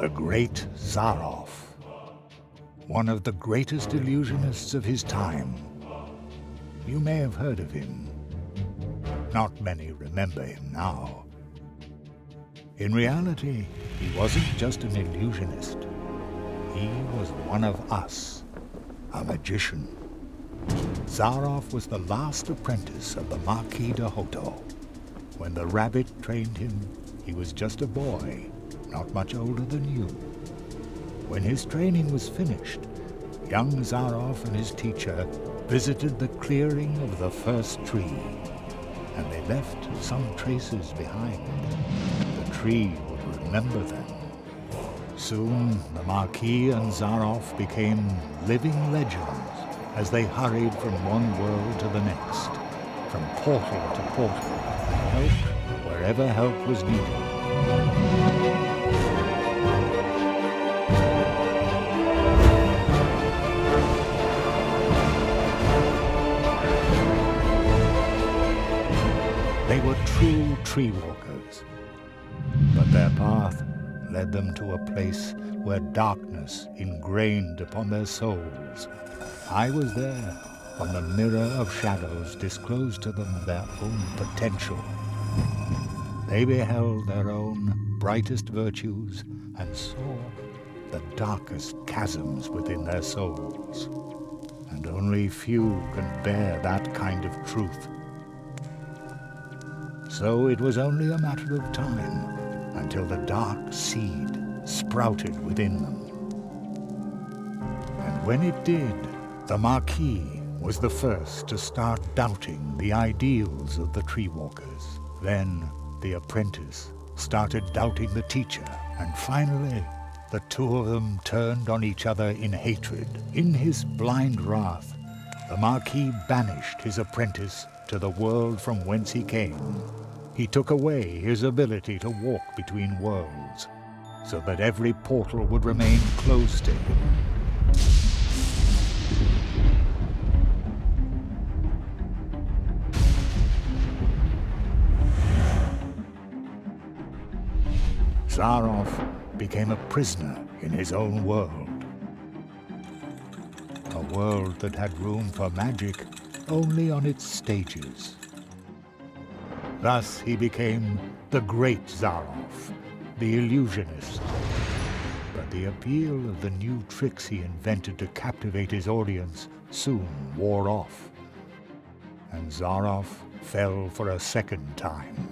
The great Zaroff, one of the greatest illusionists of his time. You may have heard of him. Not many remember him now. In reality, he wasn't just an illusionist. He was one of us, a magician. Zaroff was the last apprentice of the Marquis de Hoto. When the rabbit trained him, he was just a boy, not much older than you. When his training was finished, young Zaroff and his teacher visited the clearing of the first tree, and they left some traces behind. The tree would remember them. Soon, the Marquis and Zaroff became living legends as they hurried from one world to the next, from portal to portal, and helped wherever help was needed. They were true tree walkers, but their path led them to a place where darkness ingrained upon their souls. I was there when the mirror of shadows disclosed to them their own potential. They beheld their own brightest virtues and saw the darkest chasms within their souls. And only few can bear that kind of truth. So it was only a matter of time until the dark seed sprouted within them. And when it did, the Marquis was the first to start doubting the ideals of the tree walkers. Then the apprentice started doubting the teacher, and finally the two of them turned on each other in hatred. In his blind wrath, the Marquis banished his apprentice to the world from whence he came. He took away his ability to walk between worlds, so that every portal would remain closed to him. Zaroff became a prisoner in his own world. A world that had room for magic only on its stages. Thus he became the great Zaroff, the illusionist. But the appeal of the new tricks he invented to captivate his audience soon wore off, and Zaroff fell for a second time.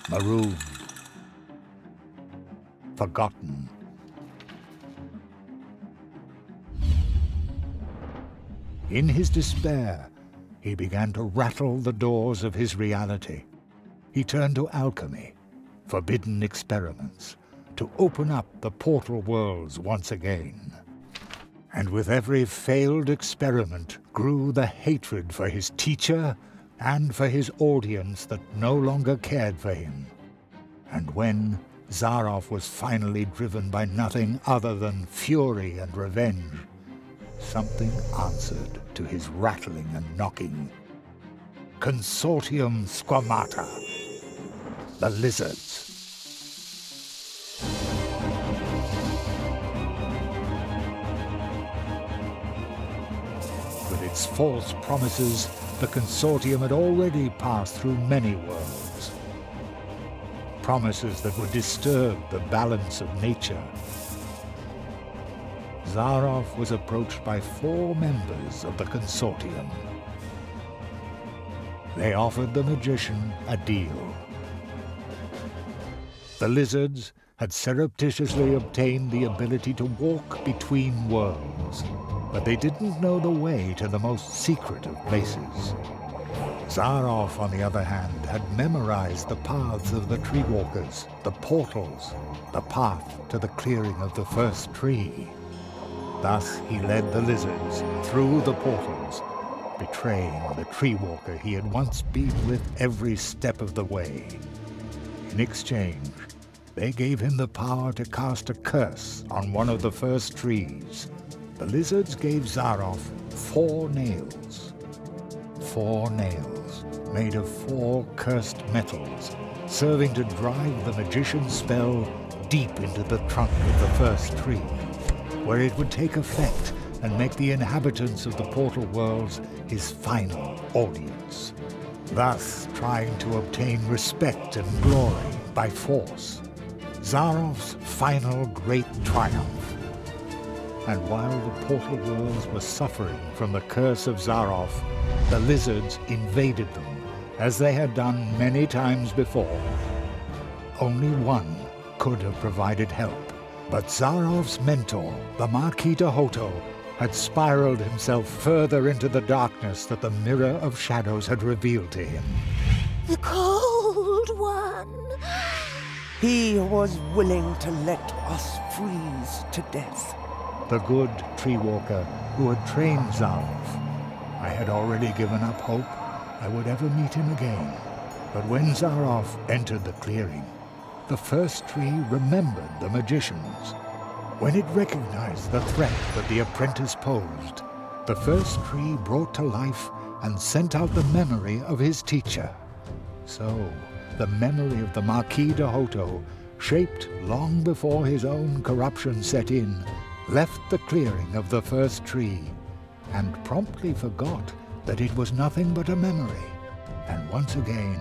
Marooned, forgotten. In his despair, he began to rattle the doors of his reality. He turned to alchemy, forbidden experiments, to open up the portal worlds once again. And with every failed experiment grew the hatred for his teacher and for his audience that no longer cared for him. And when Zaroff was finally driven by nothing other than fury and revenge, something answered to his rattling and knocking. Consortium squamata, the lizards. With its false promises, the Consortium had already passed through many worlds. Promises that would disturb the balance of nature. Zaroff was approached by 4 members of the Consortium. They offered the magician a deal. The lizards had surreptitiously obtained the ability to walk between worlds, but they didn't know the way to the most secret of places. Zaroff, on the other hand, had memorized the paths of the tree walkers, the portals, the path to the clearing of the first tree. Thus he led the lizards through the portals, betraying the tree walker he had once been with every step of the way. In exchange, they gave him the power to cast a curse on one of the first trees. The lizards gave Zaroff 4 nails. 4 nails, made of 4 cursed metals, serving to drive the magician's spell deep into the trunk of the first tree, where it would take effect and make the inhabitants of the portal worlds his final audience, thus trying to obtain respect and glory by force. Zaroff's final great triumph. And while the portal worlds were suffering from the curse of Zaroff, the lizards invaded them, as they had done many times before. Only one could have provided help, but Zaroff's mentor, the Marquis de Hoto, had spiraled himself further into the darkness that the Mirror of Shadows had revealed to him. The Cold One! He was willing to let us freeze to death. The good tree walker who had trained Zaroff. I had already given up hope I would ever meet him again. But when Zaroff entered the clearing, the first tree remembered the magicians. When it recognized the threat that the apprentice posed, the first tree brought to life and sent out the memory of his teacher. So, the memory of the Marquis de Hoto, shaped long before his own corruption set in, left the clearing of the first tree, and promptly forgot that it was nothing but a memory. And once again,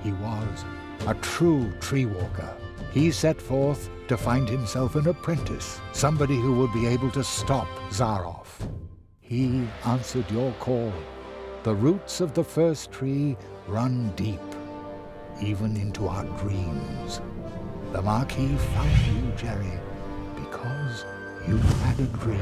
he was a true tree walker. He set forth to find himself an apprentice, somebody who would be able to stop Zaroff. He answered your call. The roots of the first tree run deep, even into our dreams. The Marquis found you, Jerry, because you had a dream.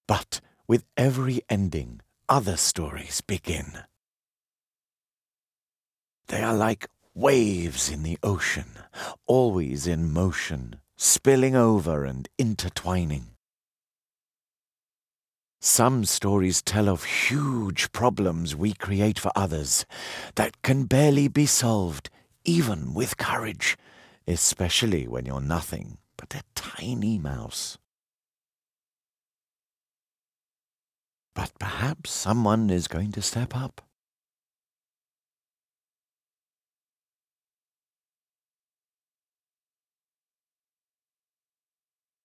But with every ending, other stories begin. They are like waves in the ocean, always in motion, spilling over and intertwining. Some stories tell of huge problems we create for others that can barely be solved, even with courage, especially when you're nothing but a tiny mouse. But perhaps someone is going to step up.